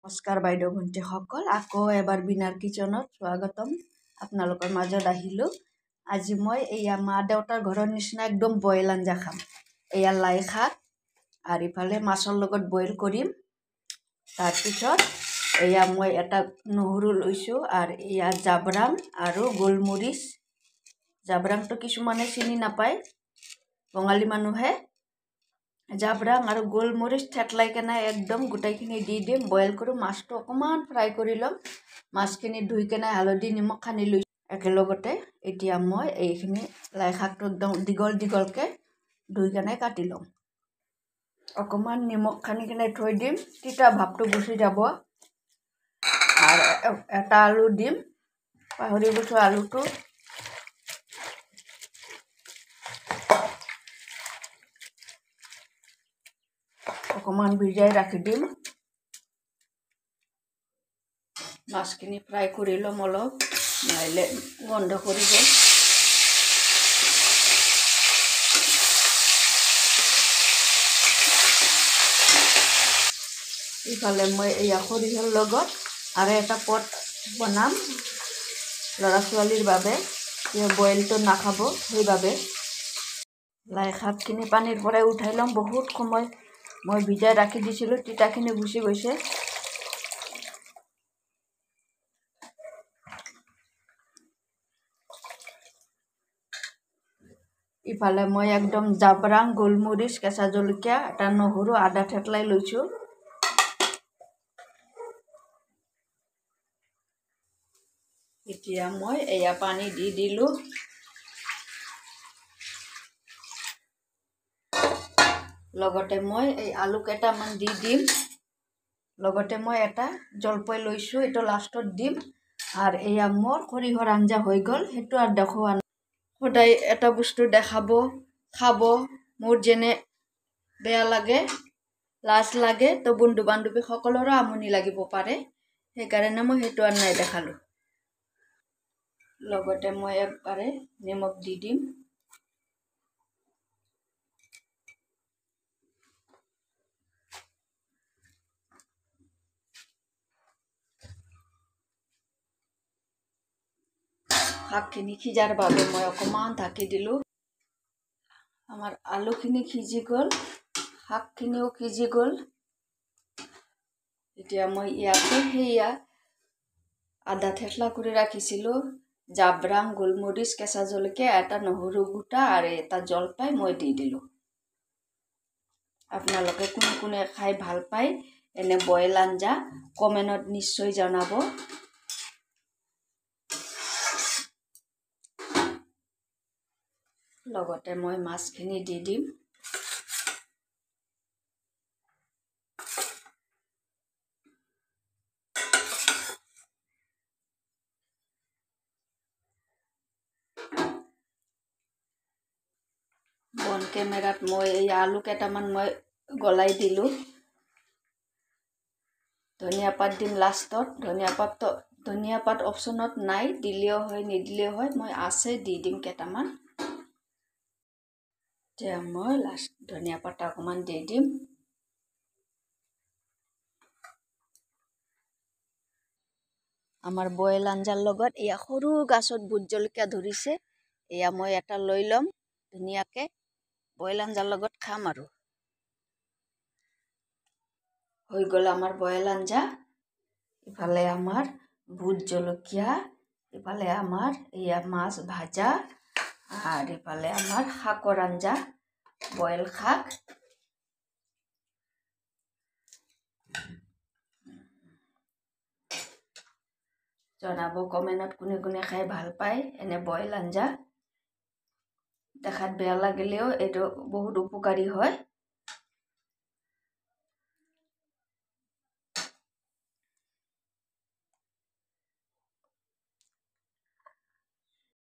নমস্কাৰ বাইদেউ ভণ্টিসকল, আকৌ এবাৰ বিনাৰ কিচেনত স্বাগতম। আপোনালোকৰ মাজত আহিলোঁ। আজি মই এয়া মা দেউতাৰ ঘৰৰ নিচিনা একদম বইল আঞ্জা খাম। এয়া লাই শাক আৰু ইফালে মাছৰ লগত বইল কৰিম। তাৰপিছত এয়া মই এটা নহৰু লৈছোঁ আৰু এয়া জাব্ৰাং আৰু গোলমৰিচ। জাব্ৰাংটো কিছুমানে চিনি নাপায়, বঙালী মানুহে। জাব্ৰাং আৰু গোলমৰিচ থেতলাই কেনে একদম গোটেইখিনি দি দিম, বইল কৰোঁ। মাছটো অকণমান ফ্ৰাই কৰি ল'ম। মাছখিনি ধুই কেনে হালধি নিমখ সানি লৈছোঁ একেলগতে। এতিয়া মই এইখিনি লাই শাকটো একদম দীঘল দীঘলকৈ ধুই কেনে কাটি ল'ম। অকণমান নিমখ সানি কেনে থৈ দিম, তিতা ভাৱটো গুচি যাব। আৰু এটা আলু দিম, পাহৰি গৈছোঁ আলুটো। অকণমান ভিজাই ৰাখি দিম। মাছখিনি ফ্ৰাই কৰি ল'ম অলপ, নহ'লে গন্ধ কৰিব। ইফালে মই এয়া সৰিয়হৰ লগত আৰু এটা পদ বনাম ল'ৰা ছোৱালীৰ বাবে, বইলটো নাখাব সেইবাবে। লাই শাকখিনি পানীৰ পৰাই উঠাই ল'ম। বহুত সময় মই ভিজাই ৰাখি দিছিলোঁ, তিতাখিনি গুচি গৈছে। ইফালে মই একদম জাব্ৰাং, গোলমৰিচ, কেঁচা জলকীয়া, এটা নহৰু, আদা থেতলাই লৈছোঁ। এতিয়া মই এয়া পানী দি দিলোঁ। লগতে মই এই আলু কেইটামান দি দিম। লগতে মই এটা জলফাই লৈছোঁ, এইটো লাষ্টত দিম। আৰু এয়া মোৰ সৰিয়হৰ আঞ্জা হৈ গ'ল। সেইটো আৰু দেখুওৱা নাই। সদায় এটা বস্তু দেখাব, খাব, মোৰ যেনে বেয়া লাগে, লাজ লাগে, তো বন্ধু বান্ধৱীসকলৰো আমনি লাগিব পাৰে। সেইকাৰণে মই সেইটো আৰু নাই দেখালোঁ। লগতে মই একবাৰে নিমখ দি দিম। শাকখিনি সিজাৰ বাবে মই অকণমান ঢাকি দিলোঁ। আমাৰ আলুখিনি সিজি গ'ল, শাকখিনিও সিজি গ'ল। এতিয়া মই ইয়াতে সেয়া আদা থেতলা কৰি ৰাখিছিলোঁ, জাব্ৰাং, গোলমৰিচ, কেঁচা জলকীয়া, এটা নহৰু গোটা আৰু এটা জলফাই মই দি দিলোঁ। আপোনালোকে কোনে কোনে খাই ভাল পায় এনে বইল আঞ্জা কমেণ্টত নিশ্চয় জনাব। লগতে মই মাছখিনি দি দিম। বন কেমেৰাত মই এই আলু কেইটামান মই গলাই দিলোঁ। ধনিয়া পাত দিম লাষ্টত। ধনিয়া পাত অপশ্যনত নাই, দিলেও হয় নিদিলেও হয়, মই আছে দি দিম কেইটামান। এতিয়া মই ধনিয়া পাত অকণমান দি দিম। আমাৰ বইল আঞ্জাৰ লগত এয়া সৰু গাছত ভোট জলকীয়া ধৰিছে, এয়া মই এটা লৈ ল'ম ধুনীয়াকৈ, বইল আঞ্জাৰ লগত খাম আৰু। হৈ গ'ল আমাৰ বইল আঞ্জা। ইফালে আমাৰ ভোট জলকীয়া, ইফালে আমাৰ এয়া মাছ ভাজা, আৰ ইফালে আমাৰ শাকৰ আঞ্জা, বয়েল শাক। জনাব কমেণ্টত কোনে কোনে খাই ভাল পায় এনে বয়েল আঞ্জা। দেখাত বেয়া লাগিলেও এইটো বহুত উপকাৰী হয়।